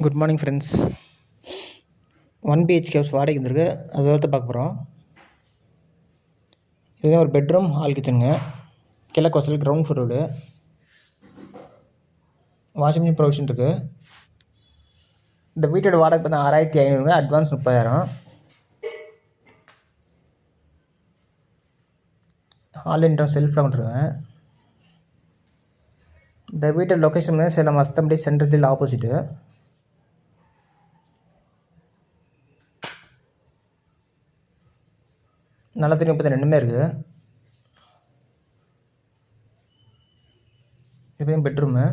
Good morning friends. 1 BHK house வாடகைக்கு வந்துருக்கு. அதை தான் பார்க்க போகிறோம். இதுதான் ஒரு பெட்ரூம், ஹால், கிச்சனுங்க. கிழக்கு வாசல், ground floor. Washing machine provision இருக்குது. இந்த வீட்டோட வாடகை பார்த்தா 6500, அட்வான்ஸ் 30,000. ஹால் இன்டம் செல்ஃபில் கொண்டுருவேன். இந்த வீட்டோட லொக்கேஷன் வந்து Salem Asthampatti central jail opposite. நல்ல தண்ணி 32 இருக்குது. இது பெட்ரூமு.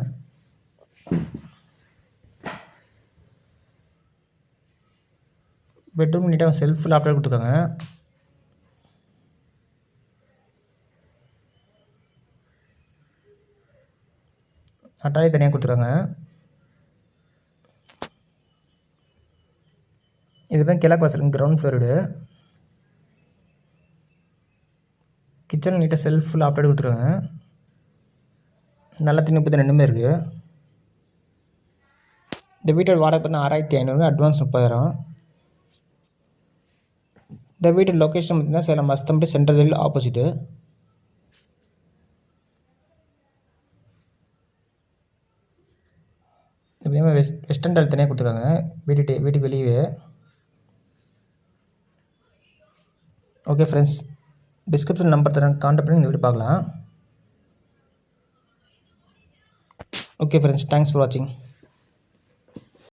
பெட்ரூம் நீட்டாக செல்ஃப் லாப்டாப் கொடுத்துருக்காங்க. அட்டாலி தனியாக கொடுத்துருக்காங்க. இதுதான் கிழக்கு வாசல், கிரவுண்ட் ஃப்ளோரு. கிச்சன் நீட்டாக செல்ஃப் லாப்டாப் கொடுத்துருக்காங்க. நல்ல தண்ணி 32 இருக்குது. இந்த வீட்டோட வாடகை பார்த்தா 6500, அட்வான்ஸ் 30,000. இந்த வீட்டோட லொக்கேஷன் பார்த்தீங்கன்னா Salem Asthampatti central jail opposite. எப்படியுமே வெஸ்டர்ன் டைல் தனியாக கொடுத்துருக்காங்க வீட்டுக்கு வெளியே. ஓகே ஃப்ரெண்ட்ஸ், டிஸ்கிரிப்ஷன் நம்பர் தரேன், கான்டாக்ட் பண்ணி இந்த வீடியோ பார்க்கலாம். ஓகே ஃப்ரெண்ட்ஸ், தேங்க்ஸ் ஃபார் வாட்சிங்.